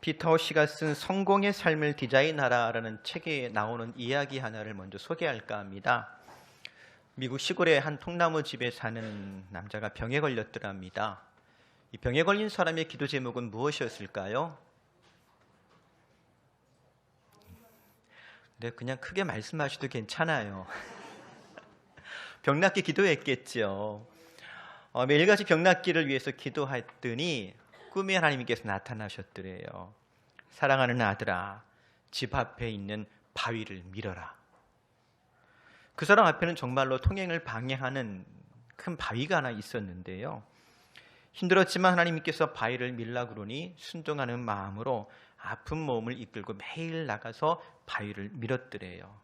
피터 씨가 쓴 성공의 삶을 디자인하라라는 책에 나오는 이야기 하나를 먼저 소개할까 합니다. 미국 시골의 한 통나무 집에 사는 남자가 병에 걸렸더랍니다. 이 병에 걸린 사람의 기도 제목은 무엇이었을까요? 네, 그냥 크게 말씀하셔도 괜찮아요. 병 낫기 기도했겠죠. 매일같이 병 낫기를 위해서 기도했더니 꿈에 하나님께서 나타나셨더래요. 사랑하는 아들아, 집 앞에 있는 바위를 밀어라. 그 사람 앞에는 정말로 통행을 방해하는 큰 바위가 하나 있었는데요. 힘들었지만 하나님께서 바위를 밀라고 그러니 순종하는 마음으로 아픈 몸을 이끌고 매일 나가서 바위를 밀었더래요.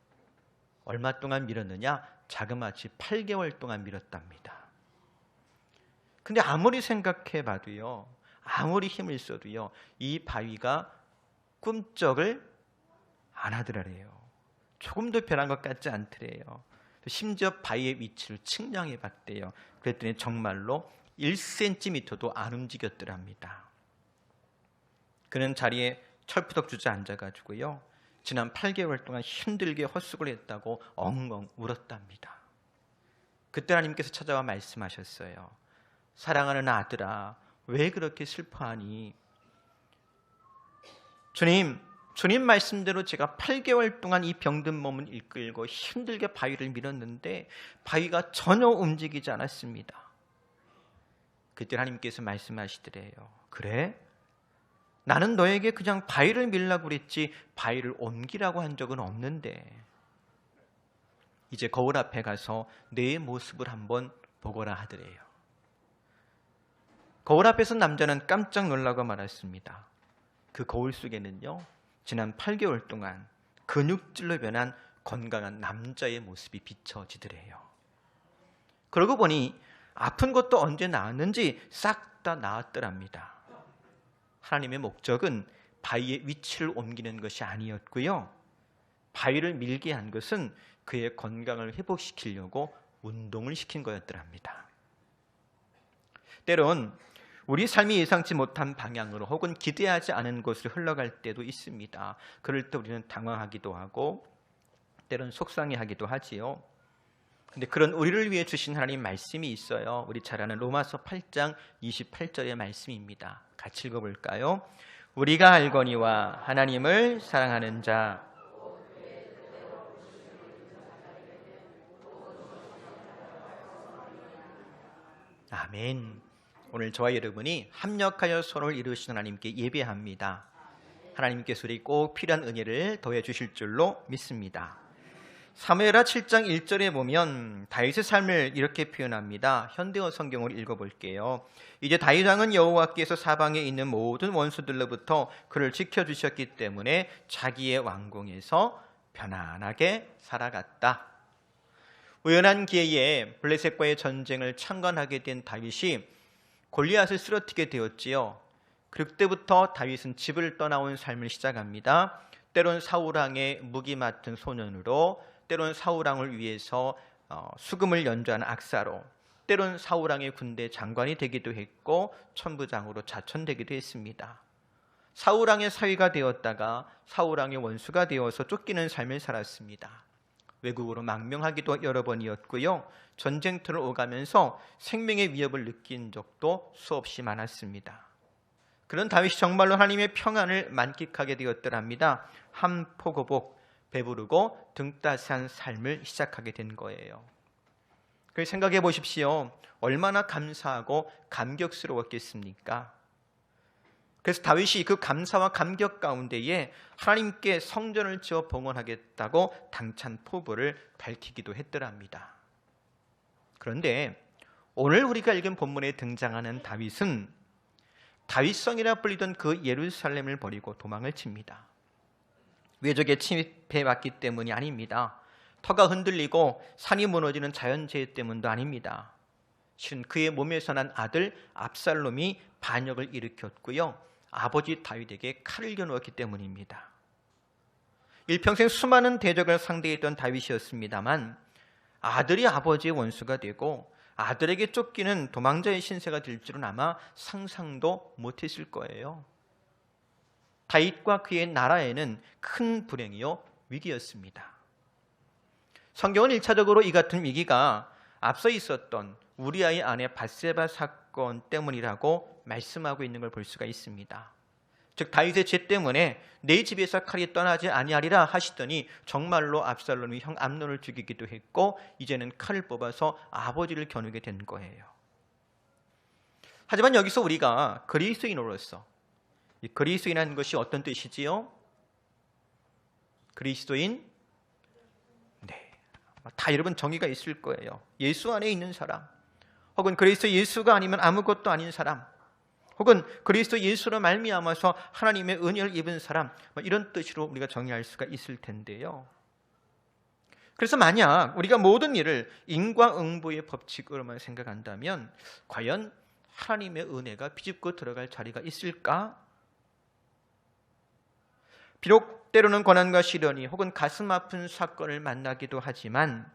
얼마 동안 밀었느냐? 자그마치 8개월 동안 밀었답니다. 근데 아무리 생각해 봐도요, 아무리 힘을 써도요, 이 바위가 꿈쩍을 안 하더래요. 조금도 변한 것 같지 않더래요. 심지어 바위의 위치를 측량해 봤대요. 그랬더니 정말로 1cm도 안 움직였더랍니다. 그는 자리에 철푸덕 주저앉아가지고요, 지난 8개월 동안 힘들게 헛수고를 했다고 엉엉 울었답니다. 그때 하나님께서 찾아와 말씀하셨어요. 사랑하는 아들아, 왜 그렇게 슬퍼하니? 주님 말씀대로 제가 8개월 동안 이 병든 몸을 이끌고 힘들게 바위를 밀었는데 바위가 전혀 움직이지 않았습니다. 그때 하나님께서 말씀하시더래요. 그래? 나는 너에게 그냥 바위를 밀라고 그랬지 바위를 옮기라고 한 적은 없는데 이제 거울 앞에 가서 내 모습을 한번 보거라 하더래요. 거울 앞에서 남자는 깜짝 놀라고 말했습니다. 그 거울 속에는요, 지난 8개월 동안 근육질로 변한 건강한 남자의 모습이 비춰지더래요. 그러고 보니 아픈 것도 언제 나았는지 싹 다 나았더랍니다. 하나님의 목적은 바위의 위치를 옮기는 것이 아니었고요, 바위를 밀게 한 것은 그의 건강을 회복시키려고 운동을 시킨 거였더랍니다. 때론 우리 삶이 예상치 못한 방향으로 혹은 기대하지 않은 곳으로 흘러갈 때도 있습니다. 그럴 때 우리는 당황하기도 하고 때론 속상해하기도 하지요. 근데 그런 우리를 위해 주신 하나님 말씀이 있어요. 우리 잘 아는 로마서 8장 28절의 말씀입니다. 같이 읽어볼까요? 우리가 알거니와 하나님을 사랑하는 자 아멘. 오늘 저와 여러분이 합력하여 손을 이루시는 하나님께 예배합니다. 하나님께서 우리 꼭 필요한 은혜를 더해 주실 줄로 믿습니다. 사무엘하 7장 1절에 보면 다윗의 삶을 이렇게 표현합니다. 현대어 성경을 읽어볼게요. 이제 다윗 왕은 여호와께서 사방에 있는 모든 원수들로부터 그를 지켜주셨기 때문에 자기의 왕궁에서 편안하게 살아갔다. 우연한 기회에 블레셋과의 전쟁을 참관하게 된 다윗이 골리앗을 쓰러뜨리게 되었지요. 그때부터 다윗은 집을 떠나온 삶을 시작합니다. 때론 사울왕의 무기 맡은 소년으로, 때론 사울왕을 위해서 수금을 연주하는 악사로, 때론 사울왕의 군대 장관이 되기도 했고 천부장으로 자천되기도 했습니다. 사울왕의 사위가 되었다가 사울왕의 원수가 되어서 쫓기는 삶을 살았습니다. 외국으로 망명하기도 여러 번이었고요, 전쟁터를 오가면서 생명의 위협을 느낀 적도 수없이 많았습니다. 그런 다윗이 정말로 하나님의 평안을 만끽하게 되었더랍니다. 한 포고복 배부르고 등 따스한 삶을 시작하게 된 거예요. 그래서 생각해 보십시오. 얼마나 감사하고 감격스러웠겠습니까? 그래서 다윗이 그 감사와 감격 가운데에 하나님께 성전을 지어 봉헌하겠다고 당찬 포부를 밝히기도 했더랍니다. 그런데 오늘 우리가 읽은 본문에 등장하는 다윗은 다윗성이라 불리던 그 예루살렘을 버리고 도망을 칩니다. 외적에 침입해왔기 때문이 아닙니다. 터가 흔들리고 산이 무너지는 자연재해 때문도 아닙니다. 실은 그의 몸에서 난 아들 압살롬이 반역을 일으켰고요, 아버지 다윗에게 칼을 겨누었기 때문입니다. 일평생 수많은 대적을 상대했던 다윗이었습니다만 아들이 아버지의 원수가 되고 아들에게 쫓기는 도망자의 신세가 될 줄은 아마 상상도 못했을 거예요. 다윗과 그의 나라에는 큰 불행이요 위기였습니다. 성경은 1차적으로 이 같은 위기가 앞서 있었던 우리아의 아내 밧세바 사건 때문이라고 말씀하고 있는 걸 볼 수가 있습니다. 즉 다윗의 죄 때문에 내 집에서 칼이 떠나지 아니하리라 하시더니 정말로 압살롬이 형 암논을 죽이기도 했고 이제는 칼을 뽑아서 아버지를 겨누게 된 거예요. 하지만 여기서 우리가 그리스도인으로서, 이 그리스도인이라는 것이 어떤 뜻이지요? 그리스도인, 네, 다 여러분 정의가 있을 거예요. 예수 안에 있는 사람, 혹은 그리스도 예수가 아니면 아무것도 아닌 사람, 혹은 그리스도 예수로 말미암아서 하나님의 은혜를 입은 사람, 이런 뜻으로 우리가 정의할 수가 있을 텐데요. 그래서 만약 우리가 모든 일을 인과응보의 법칙으로만 생각한다면 과연 하나님의 은혜가 비집고 들어갈 자리가 있을까? 비록 때로는 고난과 시련이 혹은 가슴 아픈 사건을 만나기도 하지만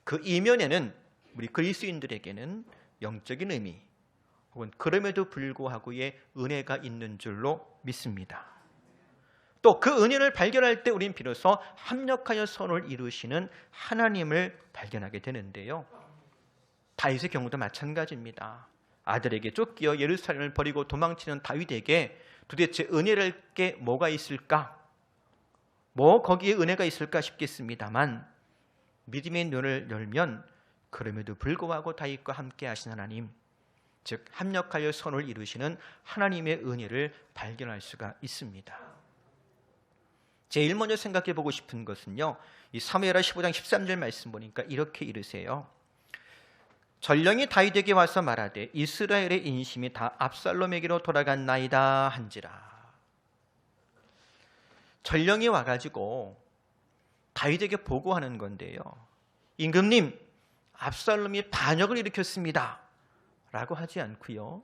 그 이면에는 우리 그리스도인들에게는 영적인 의미 혹은 그럼에도 불구하고의 은혜가 있는 줄로 믿습니다. 또 그 은혜를 발견할 때 우린 비로소 합력하여 선을 이루시는 하나님을 발견하게 되는데요. 다윗의 경우도 마찬가지입니다. 아들에게 쫓겨 예루살렘을 버리고 도망치는 다윗에게 도대체 은혜랄 게 뭐가 있을까? 뭐 거기에 은혜가 있을까 싶겠습니다만 믿음의 눈을 열면 그럼에도 불구하고 다윗과 함께 하신 하나님, 즉 합력하여 선을 이루시는 하나님의 은혜를 발견할 수가 있습니다. 제일 먼저 생각해 보고 싶은 것은요, 이 사무엘하 15장 13절 말씀 보니까 이렇게 이르세요. 전령이 다윗에게 와서 말하되 이스라엘의 인심이 다 압살롬에게로 돌아갔나이다 한지라. 전령이 와가지고 다윗에게 보고하는 건데요, 임금님, 압살롬이 반역을 일으켰습니다 라고 하지 않고요,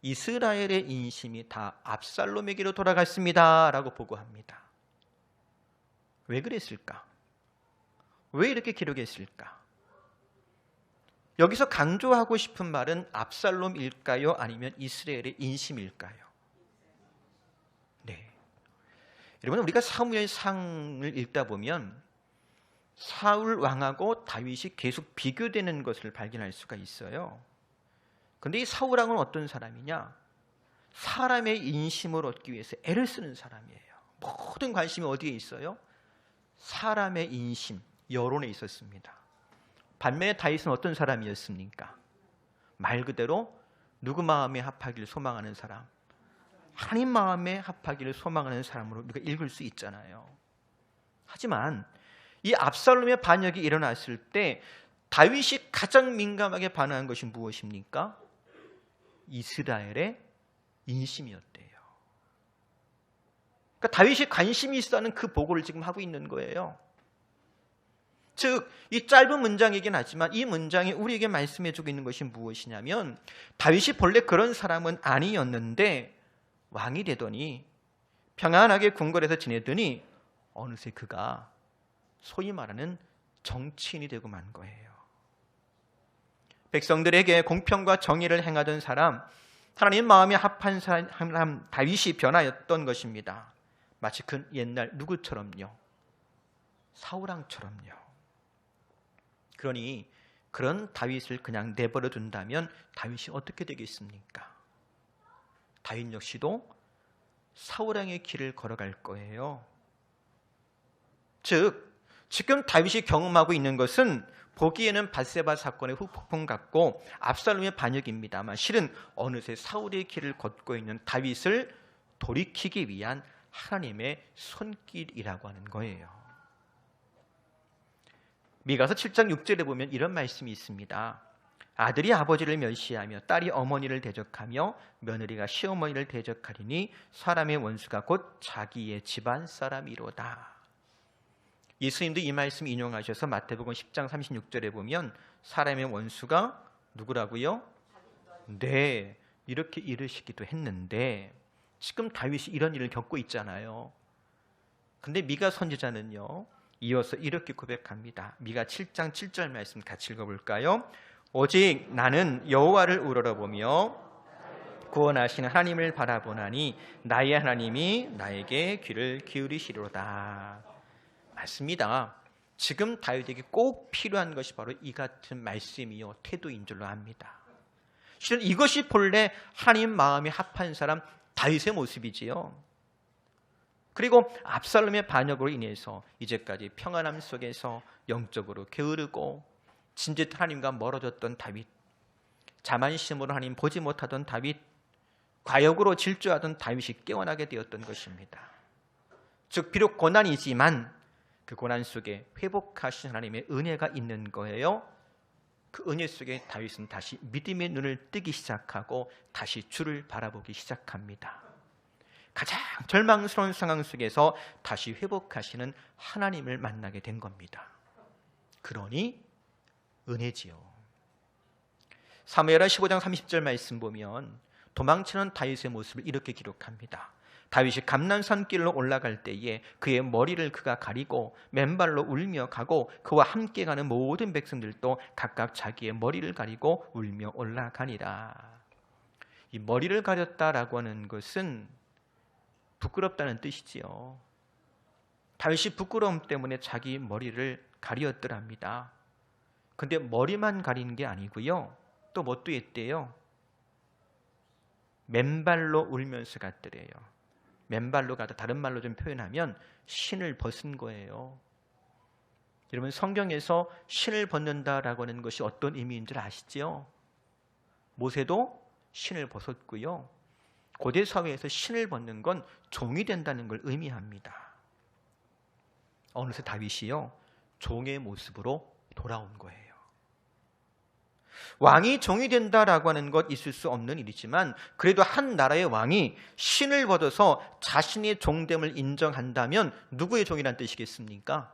이스라엘의 인심이 다 압살롬에게로 돌아갔습니다 라고 보고합니다. 왜 그랬을까? 왜 이렇게 기록했을까? 여기서 강조하고 싶은 말은 압살롬일까요? 아니면 이스라엘의 인심일까요? 네. 여러분, 우리가 사무엘상을 읽다 보면 사울 왕하고 다윗이 계속 비교되는 것을 발견할 수가 있어요. 그런데 이 사울 왕은 어떤 사람이냐? 사람의 인심을 얻기 위해서 애를 쓰는 사람이에요. 모든 관심이 어디에 있어요? 사람의 인심, 여론에 있었습니다. 반면에 다윗은 어떤 사람이었습니까? 말 그대로 누구 마음에 합하기를 소망하는 사람, 하나님 마음에 합하기를 소망하는 사람으로 우리가 읽을 수 있잖아요. 하지만 이 압살롬의 반역이 일어났을 때 다윗이 가장 민감하게 반응한 것이 무엇입니까? 이스라엘의 인심이었대요. 그러니까 다윗이 관심이 있어하는 그 보고를 지금 하고 있는 거예요. 즉, 이 짧은 문장이긴 하지만 이 문장이 우리에게 말씀해주고 있는 것이 무엇이냐면 다윗이 본래 그런 사람은 아니었는데 왕이 되더니 평안하게 궁궐에서 지내더니 어느새 그가 소위 말하는 정치인이 되고 만 거예요. 백성들에게 공평과 정의를 행하던 사람, 하나님 마음에 합한 사람 다윗이 변하였던 것입니다. 마치 그 옛날 누구처럼요? 사울왕처럼요. 그러니 그런 다윗을 그냥 내버려 둔다면 다윗이 어떻게 되겠습니까? 다윗 역시도 사울왕의 길을 걸어갈 거예요. 즉, 지금 다윗이 경험하고 있는 것은 보기에는 밧세바 사건의 후폭풍 같고 압살롬의 반역입니다만 실은 어느새 사울의 길을 걷고 있는 다윗을 돌이키기 위한 하나님의 손길이라고 하는 거예요. 미가서 7장 6절에 보면 이런 말씀이 있습니다. 아들이 아버지를 멸시하며 딸이 어머니를 대적하며 며느리가 시어머니를 대적하리니 사람의 원수가 곧 자기의 집안 사람이로다. 예수님도 이 말씀 인용하셔서 마태복음 10장 36절에 보면 사람의 원수가 누구라고요? 네, 이렇게 이르시기도 했는데 지금 다윗이 이런 일을 겪고 있잖아요. 근데 미가 선지자는요, 이어서 이렇게 고백합니다. 미가 7장 7절 말씀 같이 읽어볼까요? 오직 나는 여호와를 우러러보며 구원하시는 하나님을 바라보나니 나의 하나님이 나에게 귀를 기울이시리로다. 맞습니다. 지금 다윗에게 꼭 필요한 것이 바로 이 같은 말씀이요 태도인 줄로 압니다. 실은 이것이 본래 하나님 마음에 합한 사람 다윗의 모습이지요. 그리고 압살롬의 반역으로 인해서 이제까지 평안함 속에서 영적으로 게으르고 진짓 하나님과 멀어졌던 다윗, 자만심으로 하나님 보지 못하던 다윗, 과욕으로 질주하던 다윗이 깨어나게 되었던 것입니다. 즉 비록 고난이지만 그 고난 속에 회복하신 하나님의 은혜가 있는 거예요. 그 은혜 속에 다윗은 다시 믿음의 눈을 뜨기 시작하고 다시 주를 바라보기 시작합니다. 가장 절망스러운 상황 속에서 다시 회복하시는 하나님을 만나게 된 겁니다. 그러니 은혜지요. 사무엘하 15장 30절 말씀 보면 도망치는 다윗의 모습을 이렇게 기록합니다. 다윗이 감난산 길로 올라갈 때에 그의 머리를 그가 가리고 맨발로 울며 가고 그와 함께 가는 모든 백성들도 각각 자기의 머리를 가리고 울며 올라가니라. 이 머리를 가렸다라고 하는 것은 부끄럽다는 뜻이지요. 다윗이 부끄러움 때문에 자기 머리를 가리었더랍니다. 근데 머리만 가리는 게 아니고요. 또 뭣도 했대요? 맨발로 울면서 갔더래요. 맨발로 가다 다른 말로 좀 표현하면 신을 벗은 거예요. 여러분 성경에서 신을 벗는다라고 하는 것이 어떤 의미인 줄 아시죠? 모세도 신을 벗었고요. 고대 사회에서 신을 벗는 건 종이 된다는 걸 의미합니다. 어느새 다윗이요 종의 모습으로 돌아온 거예요. 왕이 종이 된다라고 하는 것 있을 수 없는 일이지만 그래도 한 나라의 왕이 신을 벗어서 자신의 종됨을 인정한다면 누구의 종이란 뜻이겠습니까?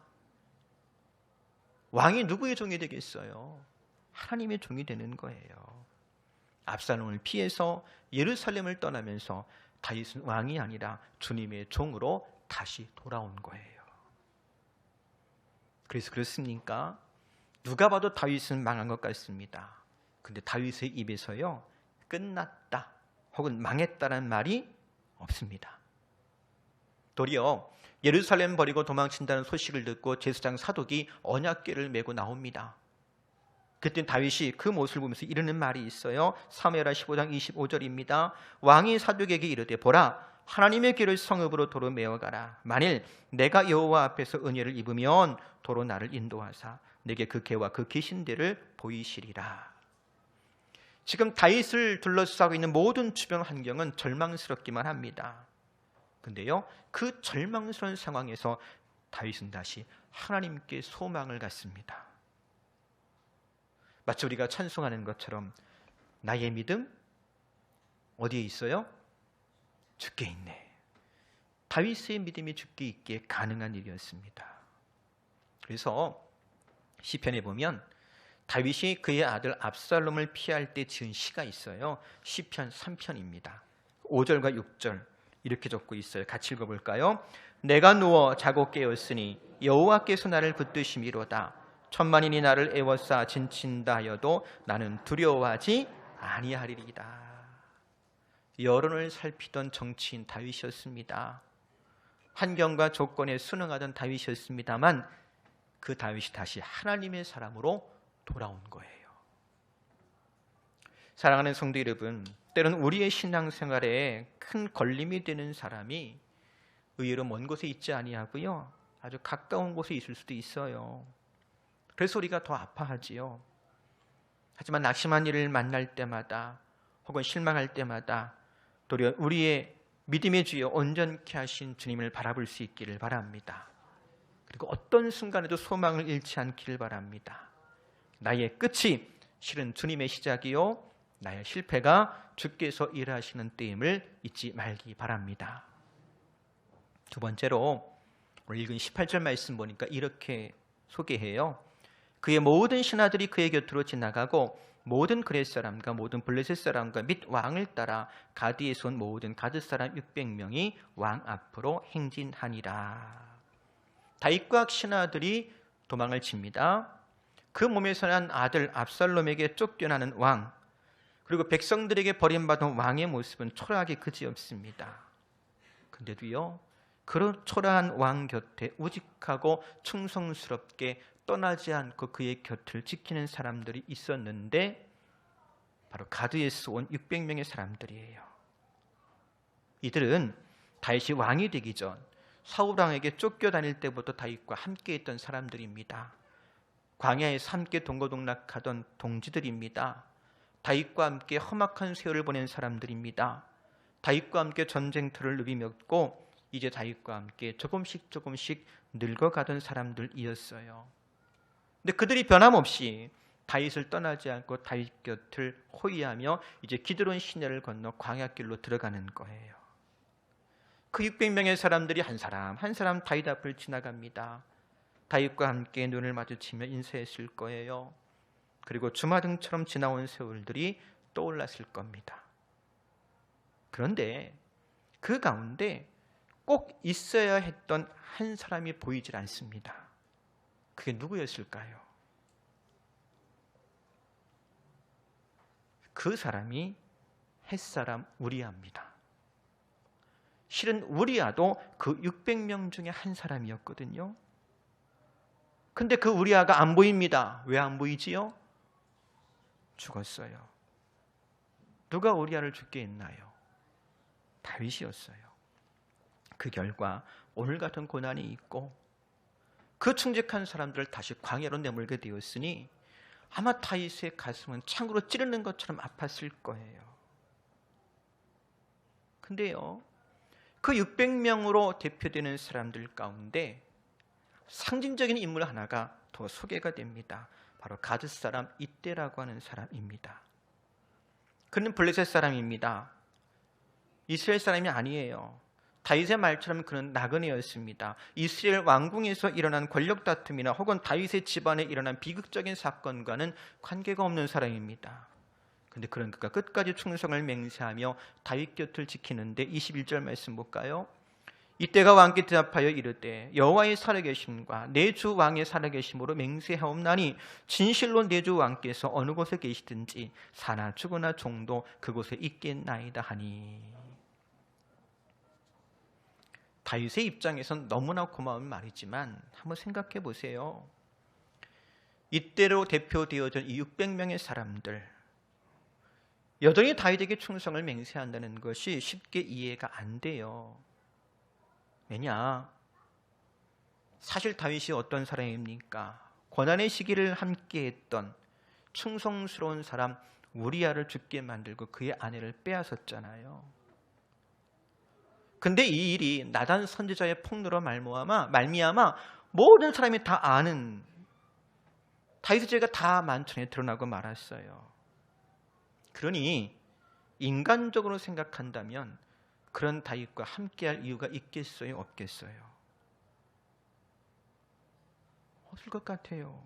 왕이 누구의 종이 되겠어요? 하나님의 종이 되는 거예요. 압살롬을 피해서 예루살렘을 떠나면서 다윗은 왕이 아니라 주님의 종으로 다시 돌아온 거예요. 그래서 그렇습니까? 누가 봐도 다윗은 망한 것 같습니다. 근데 다윗의 입에서요 끝났다 혹은 망했다는 말이 없습니다. 도리어 예루살렘 버리고 도망친다는 소식을 듣고 제사장 사독이 언약궤를 메고 나옵니다. 그때 다윗이 그 모습을 보면서 이르는 말이 있어요. 사무엘하 15장 25절입니다. 왕이 사독에게 이르되 보라 하나님의 궤를 성읍으로 도로 메어가라. 만일 내가 여호와 앞에서 은혜를 입으면 도로 나를 인도하사 내게 그 궤와 그 계신 데를 보이시리라. 지금 다윗을 둘러싸고 있는 모든 주변 환경은 절망스럽기만 합니다. 근데요 그 절망스러운 상황에서 다윗은 다시 하나님께 소망을 갖습니다. 마치 우리가 찬송하는 것처럼 나의 믿음 어디에 있어요? 주께 있네. 다윗의 믿음이 주께 있기에 가능한 일이었습니다. 그래서 시편에 보면 다윗이 그의 아들 압살롬을 피할 때 지은 시가 있어요. 시편 3편입니다. 5절과 6절 이렇게 적고 있어요. 같이 읽어볼까요? 내가 누워 자고 깨었으니 여호와께서 나를 붙드심이로다. 천만인이 나를 애워싸 진친다 하여도 나는 두려워하지 아니하리이다. 여론을 살피던 정치인 다윗이었습니다. 환경과 조건에 순응하던 다윗이었습니다만 그 다윗이 다시 하나님의 사람으로 돌아온 거예요. 사랑하는 성도 여러분, 때로는 우리의 신앙생활에 큰 걸림이 되는 사람이 의외로 먼 곳에 있지 아니하고요 아주 가까운 곳에 있을 수도 있어요. 그래서 우리가 더 아파하지요. 하지만 낙심한 일을 만날 때마다 혹은 실망할 때마다 도리어 우리의 믿음의 주여 온전케 하신 주님을 바라볼 수 있기를 바랍니다. 그리고 어떤 순간에도 소망을 잃지 않기를 바랍니다. 나의 끝이 실은 주님의 시작이요 나의 실패가 주께서 일하시는 때임을 잊지 말기 바랍니다. 두 번째로 오늘 읽은 18절 말씀 보니까 이렇게 소개해요. 그의 모든 신하들이 그의 곁으로 지나가고 모든 그렛 사람과 모든 블레셋 사람과 및 왕을 따라 가드에서 온 모든 가드 사람 600명이 왕 앞으로 행진하니라. 다윗과 신하들이 도망을 칩니다. 그 몸에서 난 아들 압살롬에게 쫓겨나는 왕, 그리고 백성들에게 버림받은 왕의 모습은 초라하게 그지없습니다. 근데도요, 그런 초라한 왕 곁에 우직하고 충성스럽게 떠나지 않고 그의 곁을 지키는 사람들이 있었는데 바로 가드에서 온 600명의 사람들이에요. 이들은 다윗이 왕이 되기 전 사울 왕에게 쫓겨다닐 때부터 다윗과 함께 있던 사람들입니다. 광야에서 함께 동고동락하던 동지들입니다. 다윗과 함께 험악한 세월을 보낸 사람들입니다. 다윗과 함께 전쟁터를 누비며 이제 다윗과 함께 조금씩 늙어가던 사람들이었어요. 근데 그들이 변함없이 다윗을 떠나지 않고 다윗 곁을 호위하며 이제 기드론 시내를 건너 광야길로 들어가는 거예요. 그 600명의 사람들이 한 사람 한 사람 다윗 앞을 지나갑니다. 다윗과 함께 눈을 마주치며 인사했을 거예요. 그리고 주마등처럼 지나온 세월들이 떠올랐을 겁니다. 그런데 그 가운데 꼭 있어야 했던 한 사람이 보이질 않습니다. 그게 누구였을까요? 그 사람이 햇사람 우리아입니다. 실은 우리아도 그 600명 중에 한 사람이었거든요. 근데 그 우리아가 안 보입니다. 왜 안 보이지요? 죽었어요. 누가 우리아를 죽게 했나요? 다윗이었어요. 그 결과 오늘 같은 고난이 있고 그 충직한 사람들을 다시 광야로 내몰게 되었으니 아마 다윗의 가슴은 창으로 찌르는 것처럼 아팠을 거예요. 근데요, 그 600명으로 대표되는 사람들 가운데 상징적인 인물 하나가 더 소개가 됩니다. 바로 가드 사람 이때라고 하는 사람입니다. 그는 블레셋 사람입니다. 이스라엘 사람이 아니에요. 다윗의 말처럼 그는 나그네였습니다. 이스라엘 왕궁에서 일어난 권력 다툼이나 혹은 다윗의 집안에 일어난 비극적인 사건과는 관계가 없는 사람입니다. 그런데 그런 그가 끝까지 충성을 맹세하며 다윗 곁을 지키는데 21절 말씀 볼까요? 이때가 왕께 대답하여 이르되 여호와의 살아계심과 내 주 왕의 살아계심으로 맹세하옵나니 진실로 내 주 왕께서 어느 곳에 계시든지 사나 죽으나 종도 그곳에 있겠나이다 하니. 다윗의 입장에선 너무나 고마운 말이지만 한번 생각해 보세요. 이때로 대표되어진 이 600명의 사람들, 여전히 다윗에게 충성을 맹세한다는 것이 쉽게 이해가 안 돼요. 왜냐? 사실 다윗이 어떤 사람입니까? 고난의 시기를 함께했던 충성스러운 사람 우리아를 죽게 만들고 그의 아내를 빼앗았잖아요. 근데 이 일이 나단 선지자의 폭로로 말미암아 모든 사람이 다 아는 다윗의 죄가 다 만천에 드러나고 말았어요. 그러니 인간적으로 생각한다면 그런 다윗과 함께할 이유가 있겠어요? 없겠어요? 없을 것 같아요.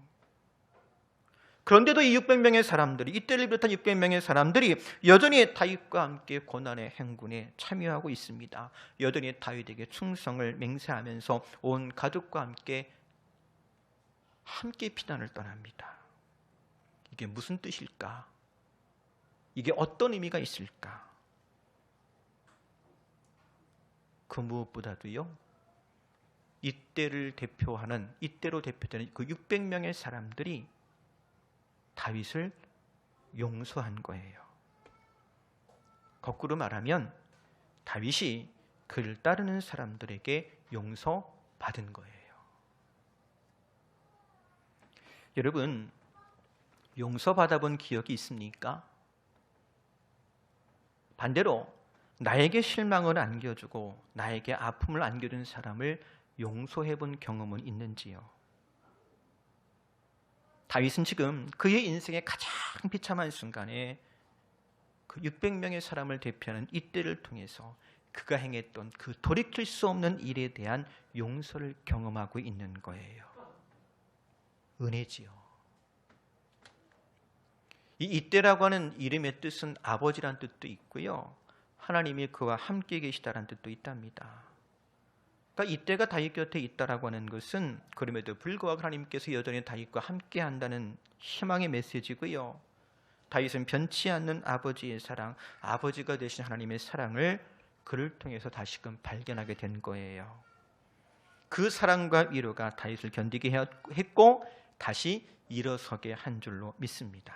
그런데도 이 600명의 사람들이, 이때를 비롯한 600명의 사람들이 여전히 다윗과 함께 고난의 행군에 참여하고 있습니다. 여전히 다윗에게 충성을 맹세하면서 온 가족과 함께 피난을 떠납니다. 이게 무슨 뜻일까? 이게 어떤 의미가 있을까? 그 무엇보다도요, 이때로 대표되는 그 600명의 사람들이 다윗을 용서한 거예요. 거꾸로 말하면 다윗이 그를 따르는 사람들에게 용서받은 거예요. 여러분, 용서받아본 기억이 있습니까? 반대로 나에게 실망을 안겨주고 나에게 아픔을 안겨준 사람을 용서해본 경험은 있는지요? 다윗은 지금 그의 인생의 가장 비참한 순간에 그 600명의 사람을 대표하는 이때를 통해서 그가 행했던 그 돌이킬 수 없는 일에 대한 용서를 경험하고 있는 거예요. 은혜지요. 이 이때라고 하는 이름의 뜻은 아버지란 뜻도 있고요, 하나님이 그와 함께 계시다라는 뜻도 있답니다. 그러니까 이때가 다윗 곁에 있다라고 하는 것은 그럼에도 불구하고 하나님께서 여전히 다윗과 함께 한다는 희망의 메시지고요, 다윗은 변치 않는 아버지의 사랑, 아버지가 되신 하나님의 사랑을 그를 통해서 다시금 발견하게 된 거예요. 그 사랑과 위로가 다윗을 견디게 했고 다시 일어서게 한 줄로 믿습니다.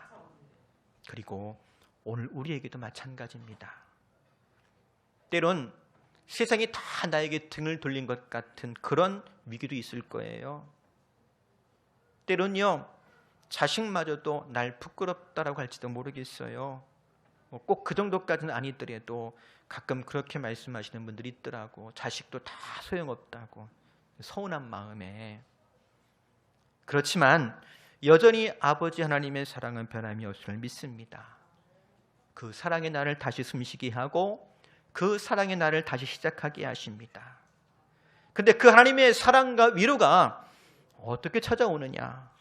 그리고 오늘 우리에게도 마찬가지입니다. 때론 세상이 다 나에게 등을 돌린 것 같은 그런 위기도 있을 거예요. 때론요, 자식마저도 날 부끄럽다라고 할지도 모르겠어요. 꼭 그 정도까지는 아니더라도 가끔 그렇게 말씀하시는 분들이 있더라고. 자식도 다 소용없다고, 서운한 마음에. 그렇지만 여전히 아버지 하나님의 사랑은 변함이 없음을 믿습니다. 그 사랑의 나를 다시 숨쉬게 하고 그 사랑의 나를 다시 시작하게 하십니다. 근데 그 하나님의 사랑과 위로가 어떻게 찾아오느냐?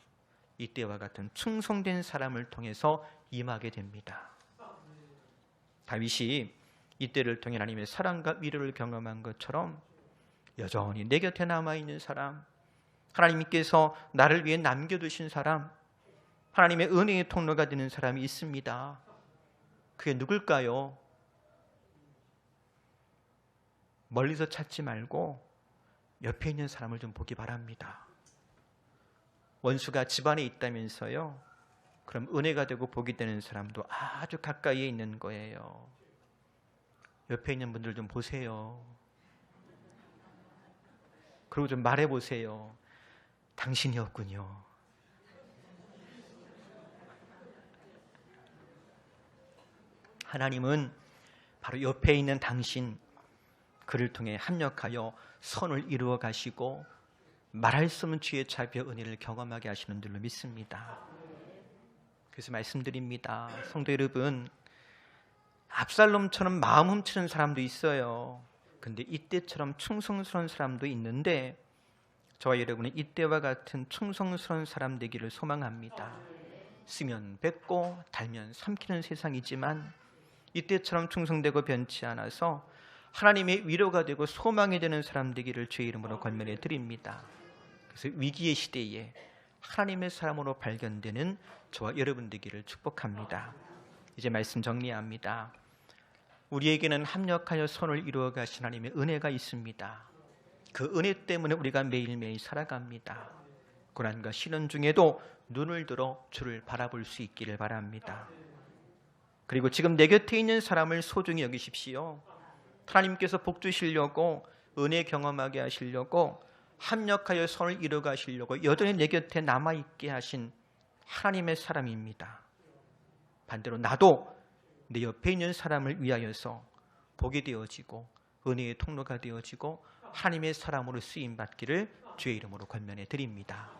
이때와 같은 충성된 사람을 통해서 임하게 됩니다. 다윗이 이때를 통해 하나님의 사랑과 위로를 경험한 것처럼 여전히 내 곁에 남아있는 사람, 하나님께서 나를 위해 남겨두신 사람, 하나님의 은혜의 통로가 되는 사람이 있습니다. 그게 누굴까요? 멀리서 찾지 말고 옆에 있는 사람을 좀 보기 바랍니다. 원수가 집안에 있다면서요? 그럼 은혜가 되고 복이 되는 사람도 아주 가까이에 있는 거예요. 옆에 있는 분들 좀 보세요. 그리고 좀 말해보세요. 당신이었군요. 하나님은 바로 옆에 있는 당신, 그를 통해 합력하여 선을 이루어 가시고 말할 수 없는 주의 자비와 은혜를 경험하게 하시는 줄로 믿습니다. 그래서 말씀드립니다. 성도 여러분, 압살롬처럼 마음 훔치는 사람도 있어요. 근데 이때처럼 충성스러운 사람도 있는데 저와 여러분은 이때와 같은 충성스러운 사람 되기를 소망합니다. 쓰면 뱉고 달면 삼키는 세상이지만 이때처럼 충성되고 변치 않아서 하나님의 위로가 되고 소망이 되는 사람 되기를 주의 이름으로 권면해 드립니다. 그래서 위기의 시대에 하나님의 사람으로 발견되는 저와 여러분 되기를 축복합니다. 이제 말씀 정리합니다. 우리에게는 합력하여 선을 이루어 가신 하나님의 은혜가 있습니다. 그 은혜 때문에 우리가 매일매일 살아갑니다. 고난과 시련 중에도 눈을 들어 주를 바라볼 수 있기를 바랍니다. 그리고 지금 내 곁에 있는 사람을 소중히 여기십시오. 하나님께서 복 주시려고, 은혜 경험하게 하시려고, 합력하여 선을 이루어 가시려고 여전히 내 곁에 남아있게 하신 하나님의 사람입니다. 반대로 나도 내 옆에 있는 사람을 위하여서 복이 되어지고 은혜의 통로가 되어지고 하나님의 사람으로 쓰임받기를 주의 이름으로 권면해 드립니다.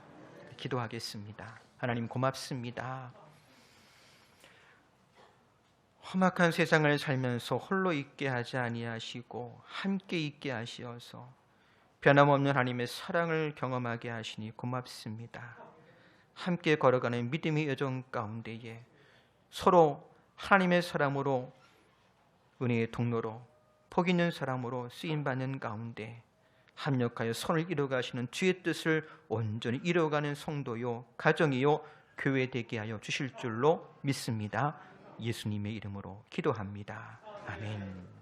기도하겠습니다. 하나님 고맙습니다. 험악한 세상을 살면서 홀로 있게 하지 아니하시고 함께 있게 하시어서 변함없는 하나님의 사랑을 경험하게 하시니 고맙습니다. 함께 걸어가는 믿음의 여정 가운데에 서로 하나님의 사람으로, 은혜의 통로로, 복 있는 사람으로 쓰임받는 가운데 합력하여 선을 이루어가시는 주의 뜻을 온전히 이루어가는 성도요, 가정이요, 교회 되게 하여 주실 줄로 믿습니다. 예수님의 이름으로 기도합니다. 아멘.